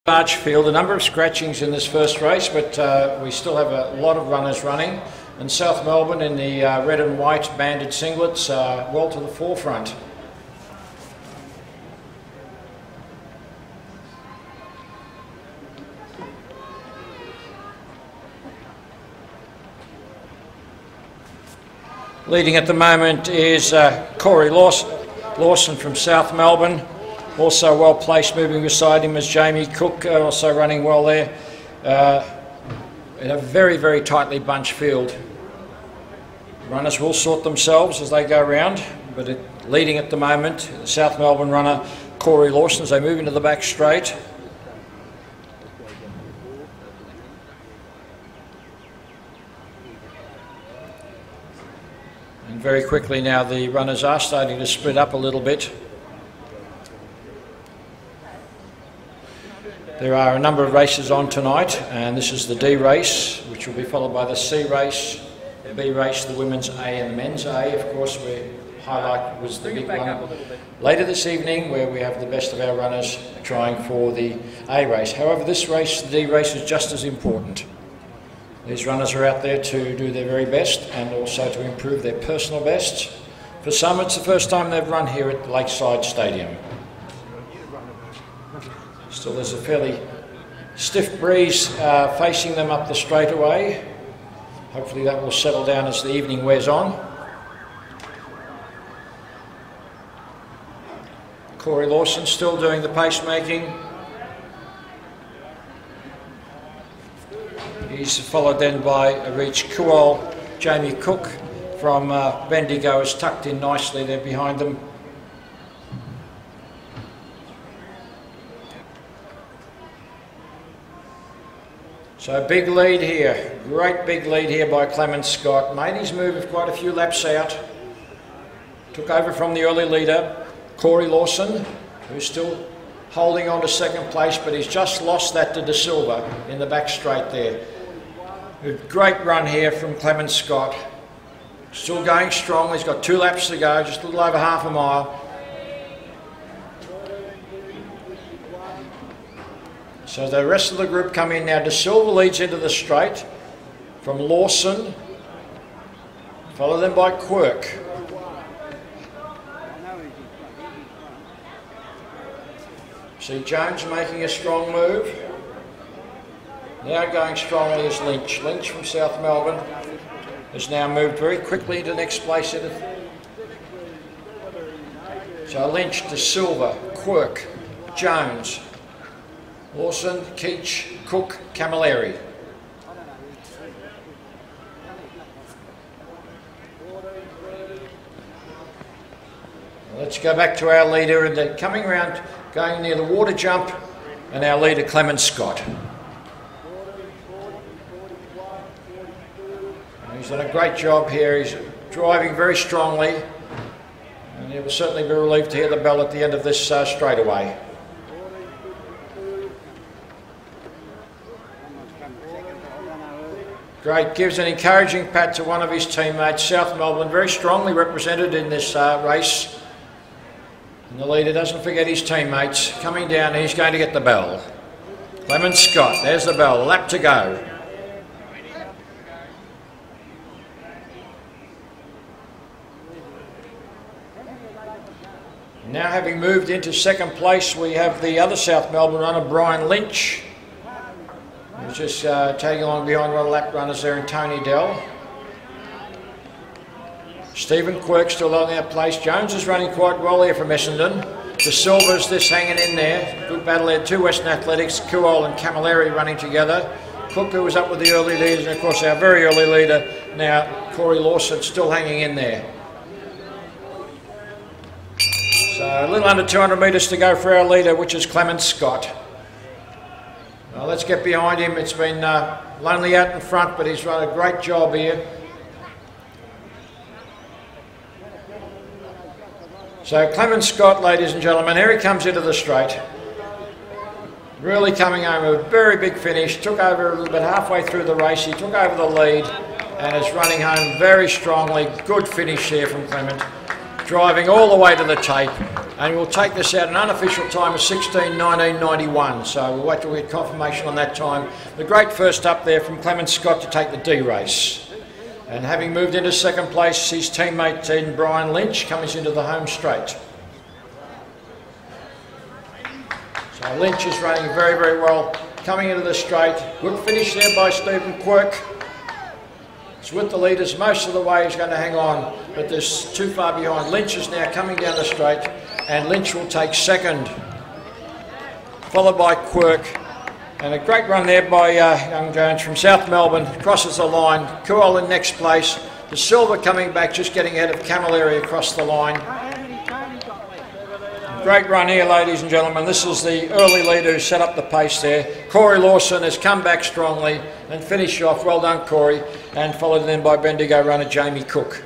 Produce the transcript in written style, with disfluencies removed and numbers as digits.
Large field, a number of scratchings in this first race, but we still have a lot of runners running. And South Melbourne in the red and white banded singlets well to the forefront. Leading at the moment is Corey Lawson from South Melbourne. Also well placed, moving beside him is Jamie Cook, also running well there. In a very, very tightly bunched field. Runners will sort themselves as they go round, but leading at the moment, the South Melbourne runner Corey Lawson as they move into the back straight. And very quickly now the runners are starting to split up a little bit. There are a number of races on tonight, and this is the D race, which will be followed by the C race, the B race, the women's A and the men's A. Of course, we highlight was the big one later this evening, where we have the best of our runners trying for the A race. However, this race, the D race, is just as important. These runners are out there to do their very best and also to improve their personal bests. For some, it's the first time they've run here at Lakeside Stadium. Still, there's a fairly stiff breeze facing them up the straightaway. Hopefully that will settle down as the evening wears on. Corey Lawson still doing the pacemaking. He's followed then by Reach Kuol. Jamie Cook from Bendigo is tucked in nicely there behind them. So big lead here, great big lead here by Clement Scott. Made his move of quite a few laps out. Took over from the early leader, Corey Lawson, who's still holding on to second place, but he's just lost that to De Silva in the back straight there. A great run here from Clement Scott. Still going strong, he's got 2 laps to go, just a little over half a mile. So the rest of the group come in now. De Silva leads into the straight from Lawson, followed then by Quirk. See Jones making a strong move. Now going strongly is Lynch. Lynch from South Melbourne has now moved very quickly into the next place. So Lynch, De Silva, Quirk, Jones, Lawson, Keach, Cook, Camilleri. Let's go back to our leader, and they're coming around, going near the water jump, and our leader Clement Scott. And he's done a great job here. He's driving very strongly, and he will certainly be relieved to hear the bell at the end of this straightaway. Great, gives an encouraging pat to one of his teammates. South Melbourne very strongly represented in this race. And the leader doesn't forget his teammates. Coming down, he's going to get the bell. Clement Scott, there's the bell, a lap to go. Now having moved into second place, we have the other South Melbourne runner, Brian Lynch. He's just tagging along behind one of the lap runners there in Tony Dell. Stephen Quirk still on that place. Jones is running quite well here from Essendon. De Silva's just hanging in there. Good battle there. 2 Western Athletics, Kuol and Camilleri running together. Cook, who was up with the early leaders, and of course our very early leader now, Corey Lawson, still hanging in there. So a little under 200 metres to go for our leader, which is Clement Scott. Well, let's get behind him. It's been lonely out in front, but he's run a great job here. So Clement Scott, ladies and gentlemen, here he comes into the straight. Really coming home with a very big finish. Took over a little bit halfway through the race. He took over the lead and is running home very strongly. Good finish here from Clement. Driving all the way to the tape. and we'll take this out an unofficial time of 16:19.91. So we'll wait till we get confirmation on that time. The great first up there from Clement Scott to take the D race. And having moved into second place, his teammate in Brian Lynch comes into the home straight. So Lynch is running very, very well, coming into the straight. Good finish there by Stephen Quirk. It's with the leaders most of the way. He's going to hang on, but there's too far behind. Lynch is now coming down the straight, and Lynch will take second, followed by Quirk. And a great run there by young Jones from South Melbourne. Crosses the line. Cool in next place. The Silver coming back, just getting ahead of Camilleri across the line. Great run here, ladies and gentlemen. This is the early leader who set up the pace there. Corey Lawson has come back strongly and finished off. Well done, Corey. And followed then by Bendigo runner Jamie Cook.